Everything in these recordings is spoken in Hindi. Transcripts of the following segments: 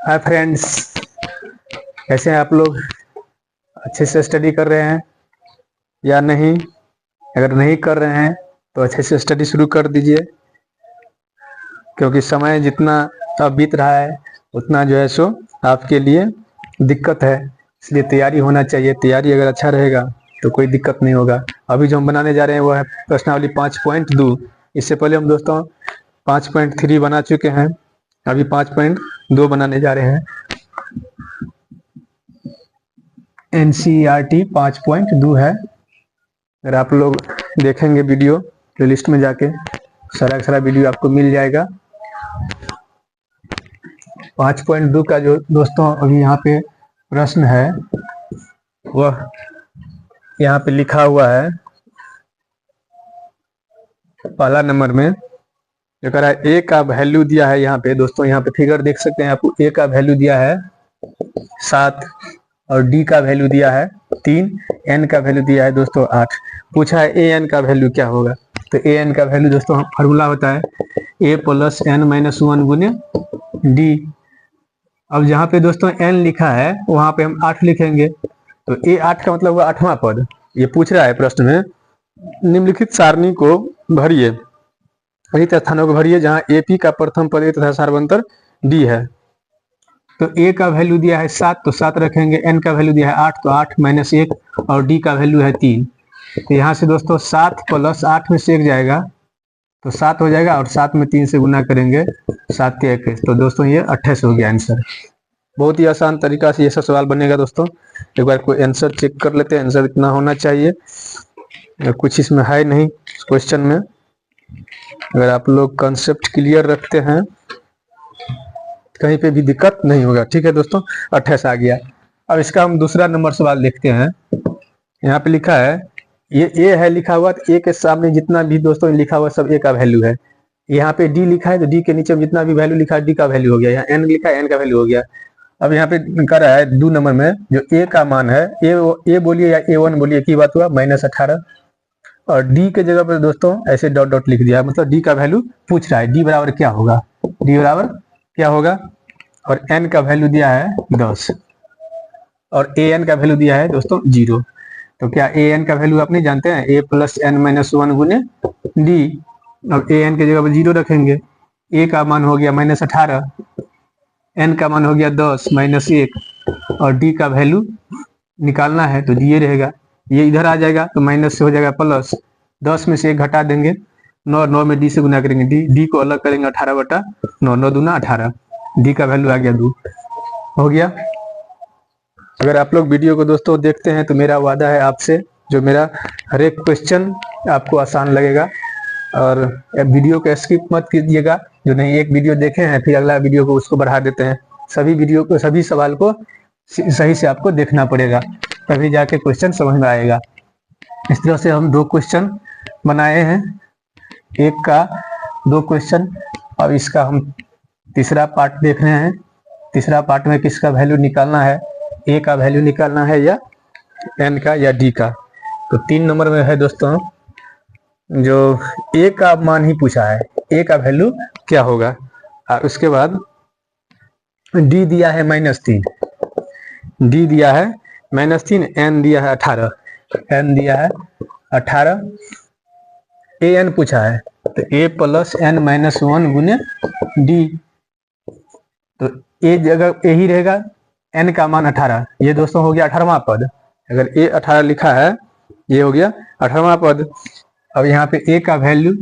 हाय फ्रेंड्स, कैसे हैं आप लोग? अच्छे से स्टडी कर रहे हैं या नहीं? अगर नहीं कर रहे हैं तो अच्छे से स्टडी शुरू कर दीजिए, क्योंकि समय जितना अब बीत रहा है उतना जो है सो आपके लिए दिक्कत है। इसलिए तैयारी होना चाहिए। तैयारी अगर अच्छा रहेगा तो कोई दिक्कत नहीं होगा। अभी जो हम बनाने जा रहे हैं वो है प्रश्नावली 5.2। इससे पहले हम दोस्तों 5.3 बना चुके हैं, अभी 5.2 बनाने जा रहे हैं। NCERT 5.2 है। अगर आप लोग देखेंगे वीडियो प्लेलिस्ट में जाके सारा सारा वीडियो आपको मिल जाएगा। 5.2 का जो दोस्तों अभी यहाँ पे प्रश्न है वह यहाँ पे लिखा हुआ है। पहला नंबर में जो कह रहा है ए का वैल्यू दिया है। यहाँ पे दोस्तों, यहाँ पे फिगर देख सकते हैं आपको। ए का वैल्यू दिया है 7 और डी का वैल्यू दिया है 3, एन का वैल्यू दिया है दोस्तों 8। पूछा है ए एन का वैल्यू क्या होगा। तो ए एन का वैल्यू दोस्तों फार्मूला होता है ए प्लस एन माइनस 1 गुने डी। अब जहाँ पे दोस्तों एन लिखा है वहां पे हम 8 लिखेंगे। तो ए 8 का मतलब हुआ 8वां पद। ये पूछ रहा है प्रश्न में, निम्नलिखित सारणी को भरिए, रिक्त स्थानों को भरिए जहाँ एपी का प्रथम पद ए तथा सार्वंतर डी है। तो ए का वैल्यू दिया है 7 तो 7 रखेंगे, एन का वैल्यू दिया है 8 तो 8 माइनस 1 और डी का वैल्यू है 3। तो यहाँ से दोस्तों 7 प्लस 8 में से 1 जाएगा तो 7 हो जाएगा और 7 में 3 से गुना करेंगे 7 के 21। तो दोस्तों ये 28 हो गया आंसर। बहुत ही आसान तरीका से ये सब सवाल बनेगा दोस्तों। एक बार कोई आंसर चेक कर लेते हैं। आंसर इतना होना चाहिए, कुछ इसमें है नहीं क्वेश्चन में। अगर आप लोग कंसेप्ट क्लियर रखते हैं कहीं पे भी दिक्कत नहीं होगा। ठीक है दोस्तों, 28 आ गया। अब इसका हम दूसरा नंबर सवाल देखते हैं। यहाँ पे लिखा है ये ए है लिखा हुआ, तो ए के सामने जितना भी दोस्तों लिखा हुआ सब ए का वैल्यू है। यहाँ पे डी लिखा है तो डी के नीचे जितना भी वैल्यू लिखा है डी का वैल्यू हो गया। यहाँ एन लिखा है एन का वैल्यू हो गया। अब यहाँ पे कर रहा है 2 नंबर में जो ए का मान है, ए बोलिए या A1 बोलिए, की बात हुआ -18। और डी के जगह पर दोस्तों ऐसे डॉट डॉट लिख दिया, मतलब डी का वैल्यू पूछ रहा है। डी बराबर क्या होगा, डी बराबर क्या होगा। और एन का वैल्यू दिया है 10 और ए एन का वैल्यू दिया है दोस्तों 0। तो क्या ए एन का वैल्यू आप नहीं जानते हैं, ए प्लस एन माइनस 1 गुने डी। अब ए एन के जगह पर 0 रखेंगे। ए का मान हो गया -18, एन का मान हो गया 10 माइनस 1 और डी का वैल्यू निकालना है तो ये रहेगा। ये इधर आ जाएगा तो माइनस से हो जाएगा प्लस, 10 में से 1 घटा देंगे 9, 9 में डी से गुना करेंगे, डी को अलग करेंगे 18/9, 9 दूना 18, डी का वैल्यू आ गया 2। हो गया। अगर आप लोग वीडियो को दोस्तों देखते हैं तो मेरा वादा है आपसे, जो मेरा हर एक क्वेश्चन आपको आसान लगेगा। और वीडियो को स्किप मत कीजिएगा। जो नहीं एक वीडियो देखे हैं फिर अगला वीडियो को उसको बढ़ा देते हैं। सभी वीडियो को, सभी सवाल को सही से आपको देखना पड़ेगा, तभी जाके क्वेश्चन समझ में आएगा। इस तरह से हम 2 क्वेश्चन बनाए हैं, एक का 2 क्वेश्चन। अब इसका हम तीसरा पार्ट देख रहे हैं। तीसरा पार्ट में किसका वैल्यू निकालना है, ए का वैल्यू निकालना है या एन का या डी का। तो 3 नंबर में है दोस्तों जो ए का मान ही पूछा है, ए का वैल्यू क्या होगा। और उसके बाद डी दिया है -3, डी दिया है -3, एन दिया है 18, एन दिया है 18, ए एन पूछा है तो ए प्लस एन माइनस 1 गुने डी। तो ए जगह ए ही रहेगा, एन का मान 18, ये दोस्तों हो गया 18वां पद। अगर ए 18 लिखा है ये हो गया 18वां पद। अब यहाँ पे ए का वैल्यू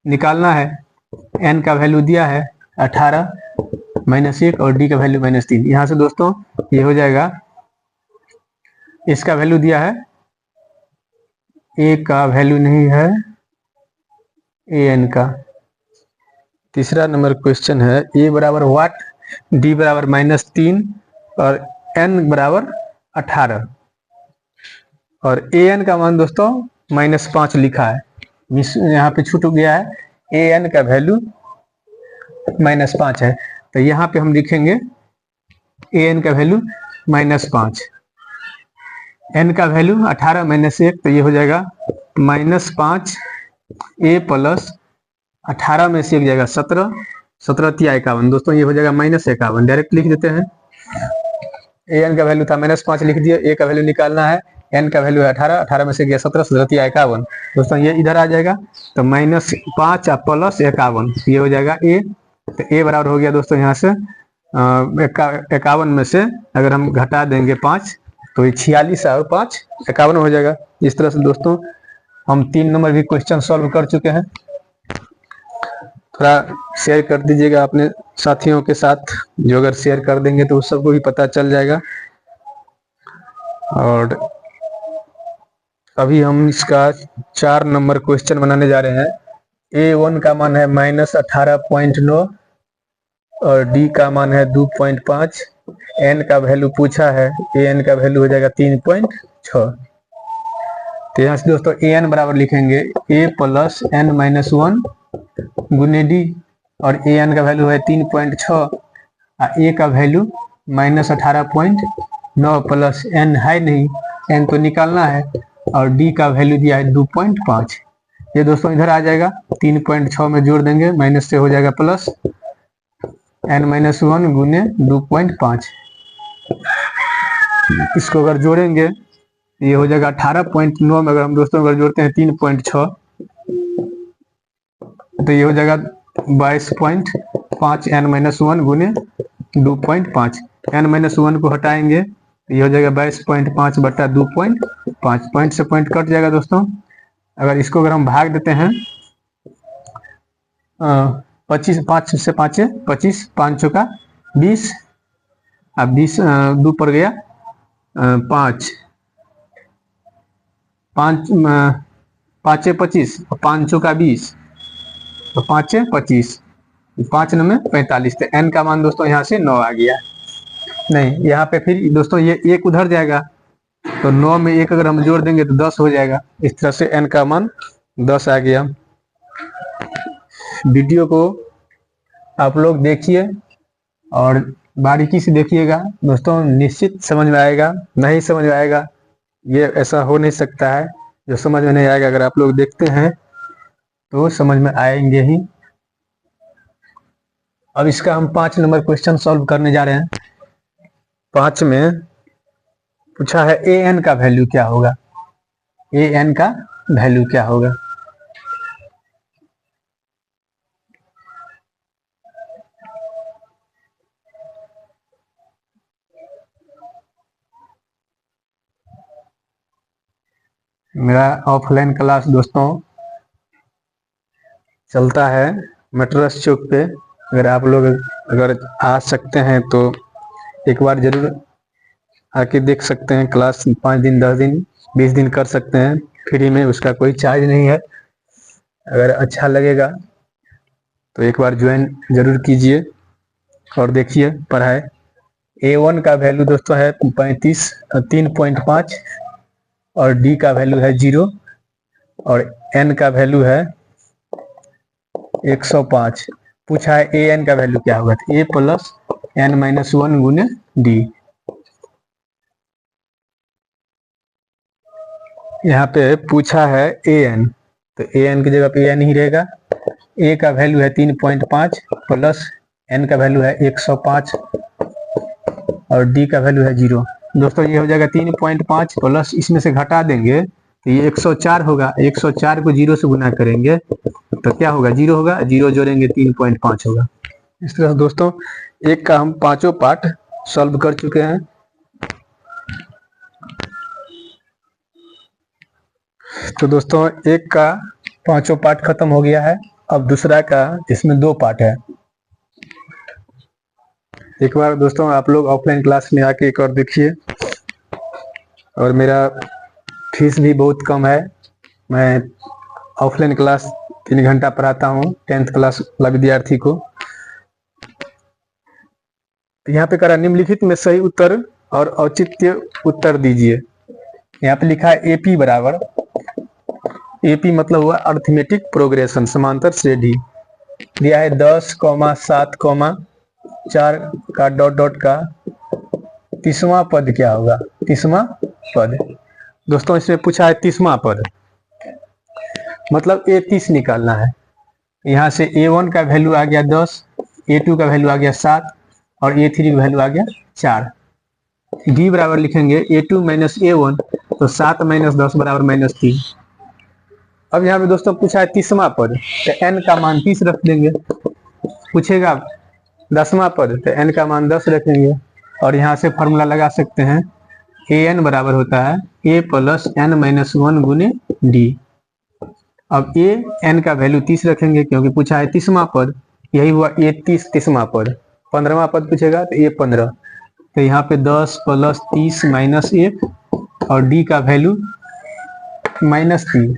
निकालना है, एन का वैल्यू दिया है 18 माइनस 1 और डी का वैल्यू -3। यहाँ से दोस्तों ये हो जाएगा, इसका वैल्यू दिया है, ए का वैल्यू नहीं है, ए एन का। तीसरा नंबर क्वेश्चन है ए बराबर वाट, डी बराबर -3 और एन बराबर 18 और ए एन का मान दोस्तों -5 लिखा है। यहाँ पे छूट गया है, ए एन का वैल्यू -5 है। तो यहाँ पे हम लिखेंगे ए एन का वैल्यू -5, एन का वैल्यू 18 माइनस 1 तो ये हो जाएगा -5, ए प्लस 18 में से 1 जाएगा 17, 17×51 दोस्तों ये हो जाएगा -51, डायरेक्ट लिख देते हैं। an का वैल्यू था -5 लिख दिए, a का वैल्यू निकालना है, n का वैल्यू है 18, 18 में से गया 17, 17×51 दोस्तोों ये इधर आ जाएगा, तो -5 प्लस 51 ये हो जाएगा a। तो a बराबर हो गया दोस्तों यहाँ से 51 में से अगर हम घटा देंगे 5 तो ये 46 और 5 51 हो जाएगा। इस तरह से दोस्तों हम 3 नंबर भी क्वेश्चन सॉल्व कर चुके हैं। थोड़ा शेयर कर दीजिएगा अपने साथियों के साथ, जो अगर शेयर कर देंगे तो उस सबको भी पता चल जाएगा। और अभी हम इसका 4 नंबर क्वेश्चन बनाने जा रहे हैं। A1 का मान है -18.9 और D का मान है 2.5, N का वैल्यू पूछा है, AN का वैल्यू हो जाएगा 3.6। तो यहाँ से दोस्तों AN बराबर लिखेंगे A प्लस n-1 गुने D, और AN का वैल्यू है 3.6 और A का वैल्यू -18.9 प्लस N है नहीं, N तो निकालना है, और D का वैल्यू दिया है 2.5। ये दोस्तों इधर आ जाएगा, 3.6 में जोड़ देंगे, माइनस से हो जाएगा प्लस n-1 गुने 2.5। इसको अगर जोड़ेंगे ये हो जाएगा 18.9 में अगर हम दोस्तों अगर जोड़ते हैं 3.6 तो ये हो जाएगा 22.5 n-1 गुने 2.5। n-1 को हटाएंगे तो ये हो जाएगा 22.5 बटा 2.5, पॉइंट से पॉइंट कट जाएगा दोस्तों। अगर इसको अगर हम भाग देते हैं 25, 5 से 5 25, 5 चौका 20, अब 20 2 पर गया 5, 5 5 25, 5 चौका 20, तो 5 25, 5 9 में 45। तो n का मान दोस्तों यहाँ से 9 आ गया। नहीं, यहाँ पे फिर दोस्तों ये 1 उधर जाएगा, तो 9 में 1 अगर हम जोड़ देंगे तो 10 हो जाएगा। इस तरह से n का मान 10 आ गया। वीडियो को आप लोग देखिए और बारीकी से देखिएगा दोस्तों, निश्चित समझ में आएगा। नहीं समझ में आएगा ये ऐसा हो नहीं सकता है, जो समझ में नहीं आएगा अगर आप लोग देखते हैं तो समझ में आएंगे ही। अब इसका हम 5 नंबर क्वेश्चन सॉल्व करने जा रहे हैं। 5 में पूछा है an का वैल्यू क्या होगा, an का वैल्यू क्या होगा। मेरा ऑफलाइन क्लास दोस्तों चलता है मेट्रोस चौक पे, अगर आप लोग अगर आ सकते हैं तो एक बार जरूर आके देख सकते हैं। क्लास 5 दिन 10 दिन 20 दिन कर सकते हैं फ्री में, उसका कोई चार्ज नहीं है। अगर अच्छा लगेगा तो एक बार ज्वाइन जरूर कीजिए और देखिए पढ़ाई। A1 का वैल्यू दोस्तों है 3.5 और D का वैल्यू है 0 और N का वैल्यू है 105। पूछा है AN का वैल्यू क्या होगा, तो A प्लस n-1 गुने D। यहाँ पे पूछा है AN, तो AN की जगह पे AN ही रहेगा। A का वैल्यू है 3.5 प्लस N का वैल्यू है 105 और D का वैल्यू है 0। दोस्तों ये हो जाएगा 3.5 प्लस इसमें से घटा देंगे तो ये 104 होगा। 104 को 0 से गुना करेंगे तो क्या होगा, 0 होगा, 0 जोड़ेंगे 3.5 होगा। इस तरह दोस्तों एक का हम 5 पार्ट सॉल्व कर चुके हैं। तो दोस्तों एक का 5 पार्ट खत्म हो गया है। अब दूसरा का, इसमें 2 पार्ट है। एक बार दोस्तों आप लोग ऑफलाइन क्लास में आके एक और देखिए। और मेरा फीस भी बहुत कम है, मैं ऑफलाइन क्लास 3 घंटा पढ़ाता हूँ 10th क्लास वाला विद्यार्थी को। यहाँ पे करा निम्नलिखित में सही उत्तर और औचित्य उत्तर दीजिए। यहाँ पे लिखा है AP बराबर, AP मतलब हुआ अर्थमेटिक प्रोग्रेशन, समांतर श्रेणी। दिया है 10, 7, 4 का डॉट डॉट का 30वां पद क्या होगा, 30वां पद। दोस्तों इसमें पूछा है 30वां पद, मतलब A30 निकालना है। यहाँ से A1 का वैल्यू आ गया 10, A2 का वैल्यू आ गया 7 और A3 का वैल्यू आ गया 4। D बराबर लिखेंगे A2 माइनस A1, तो 7 माइनस 10 बराबर -3। अब यहाँ पे दोस्तों पूछा है 30वां पद, तो n का मान 30 रख देंगे। पूछेगा 10वां पद, तो n का मान 10 रखेंगे और यहाँ से फॉर्मूला लगा सकते हैं an बराबर होता है a प्लस n माइनस 1 गुने d। अब a n का वैल्यू 30 रखेंगे क्योंकि पूछा है 30वां पद, यही हुआ a 30वां पद। 15वां पद पूछेगा तो a 15, तो यहाँ पे 10 प्लस 30 माइनस 1 और d का वैल्यू -3।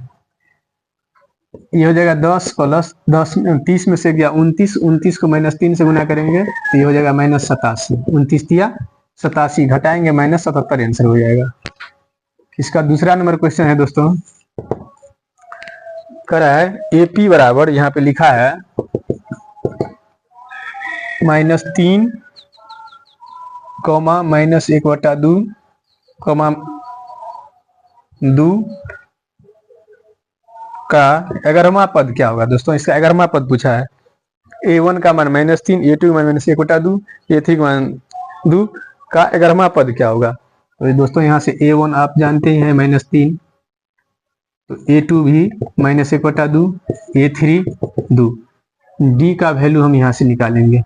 ये हो जाएगा 10 प्लस 10, 30 में से गया 29, 29 को -3 से गुना करेंगे तो ये हो जाएगा -87। 29 दिया 87, घटाएंगे -77, आंसर हो जाएगा। इसका दूसरा नंबर क्वेश्चन है दोस्तों, कर रहा है AP बराबर, यहाँ पे लिखा है -3, -1/2, 2 का 11वां पद क्या होगा। दोस्तों इसका 11वां पद पूछा है। A1 का मान -3, A2 का मान -1/2, A3 का मान 2 का 11वां पद क्या होगा। तो दोस्तों यहाँ से A1 आप जानते ही हैं -3, तो A2 भी -1/2, A3 2, D का वैल्यू हम यहाँ से निकालेंगे।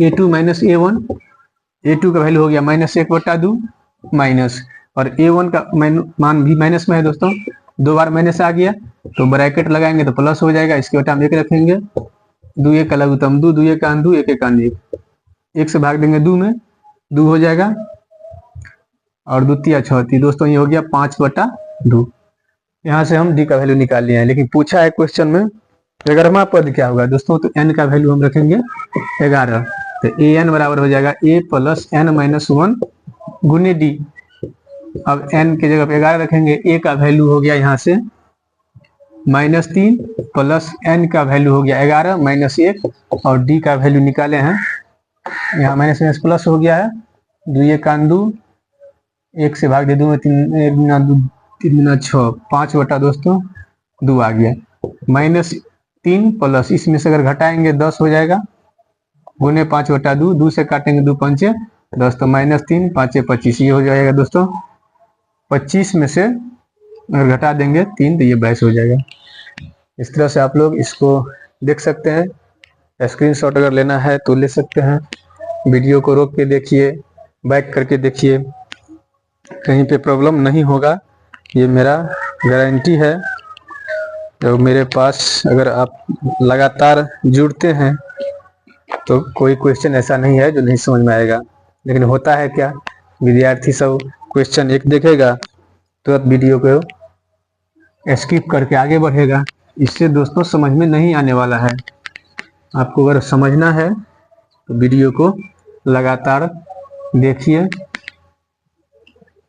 A2 माइनस A1, A2 का वैल्यू हो गया -1/2 माइनस, और A1 का मान भी माइनस में है दोस्तों, 2 बार माइनस आ गया तो ब्रैकेट लगाएंगे तो प्लस हो जाएगा। इसके बटा हम 1 रखेंगे, 2 1 का लघुत्तम 2, 2 1 का 2, 1 1 का 1, 1 से भाग देंगे 2 में, 2 हो जाएगा और 2 तिया 6। दोस्तों ये हो गया 5/2। यहाँ से हम D का वैल्यू निकाल लिया है, लेकिन पूछा है क्वेश्चन में 11वां पद क्या होगा दोस्तों, तो n का वैल्यू हम रखेंगे 11, तो an बराबर हो जाएगा a प्लस n माइनस 1 गुने d। अब n की जगह पे 11 रखेंगे, a का वैल्यू हो गया यहाँ से -3 प्लस n का वैल्यू हो गया 11 माइनस 1 और d का वैल्यू निकाले हैं, यहाँ माइनस माइनस प्लस हो गया है, 2 1 का 2, 1 से भाग दे 2 में 3 2 3 गुना 6, 5 दोस्तों 2 आ गया, -3 प्लस इसमें से अगर घटाएंगे 10 हो जाएगा, गुने 5/2, 2 से काटेंगे 2 पंचे 10, तो -3 5 25, ये हो जाएगा दोस्तों 25 में से अगर घटा देंगे 3 तो ये 22 हो जाएगा। इस तरह से आप लोग इसको देख सकते हैं, स्क्रीनशॉट अगर लेना है तो ले सकते हैं। वीडियो को रोक के देखिए, बैक करके देखिए, कहीं पे प्रॉब्लम नहीं होगा, ये मेरा गारंटी है। तो मेरे पास अगर आप लगातार जुड़ते हैं तो कोई क्वेश्चन ऐसा नहीं है जो नहीं समझ में आएगा। लेकिन होता है क्या, विद्यार्थी सब क्वेश्चन एक देखेगा तुरंत तो वीडियो को स्किप करके आगे बढ़ेगा, इससे दोस्तों समझ में नहीं आने वाला है। आपको अगर समझना है तो वीडियो को लगातार देखिए,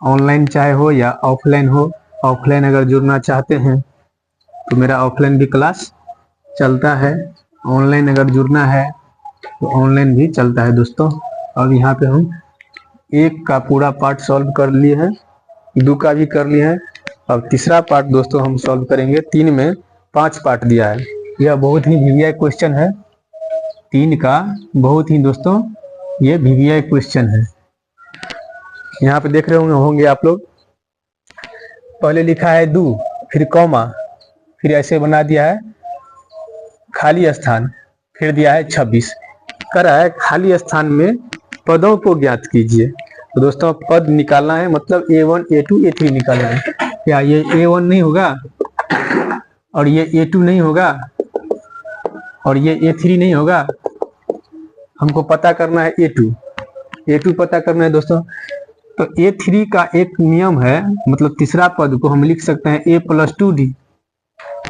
ऑनलाइन चाहे हो या ऑफलाइन हो। ऑफलाइन अगर जुड़ना चाहते हैं तो मेरा ऑफलाइन भी क्लास चलता है, ऑनलाइन अगर जुड़ना है तो ऑनलाइन भी चलता है दोस्तों। अब यहाँ पे हम 1 का पूरा पार्ट सॉल्व कर लिए हैं, 2 का भी कर लिए हैं, अब तीसरा पार्ट दोस्तों हम सॉल्व करेंगे। 3 में 5 पार्ट दिया है, यह बहुत ही वीवीआई क्वेश्चन है, 3 का बहुत ही दोस्तों ये वीवीआई क्वेश्चन है। यहाँ पे देख रहे होंगे आप लोग, पहले लिखा है 2, फिर कॉमा, फिर ऐसे बना दिया है खाली स्थान, फिर दिया है 26, कर रहा है खाली स्थान में पदों को ज्ञात कीजिए। तो दोस्तों पद निकालना है, मतलब A1 A2 A3 निकालना है। क्या ये A1 नहीं होगा और ये A2 नहीं होगा और ये A3 नहीं होगा, हमको पता करना है A2 पता करना है दोस्तों। तो A3 का एक नियम है, मतलब तीसरा पद को हम लिख सकते हैं A प्लस 2D।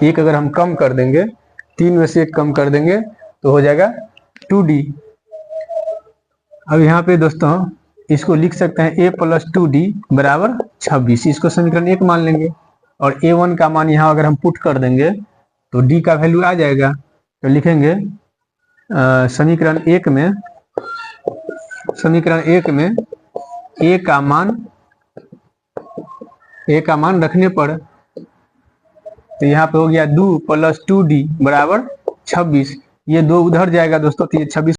एक अगर हम कम कर देंगे, 3 में से 1 कम कर देंगे तो हो जाएगा 2D। अब यहाँ पे दोस्तों इसको लिख सकते हैं A प्लस 2D बराबर 26, इसको समीकरण 1 मान लेंगे, और A1 का मान यहाँ अगर हम पुट कर देंगे तो D का वैल्यू आ जाएगा। तो लिखेंगे समीकरण 1 में A का मान रखने पर, तो यहाँ पे हो गया 2 प्लस 2D बराबर 26, ये 2 उधर जाएगा दोस्तों, तो ये 26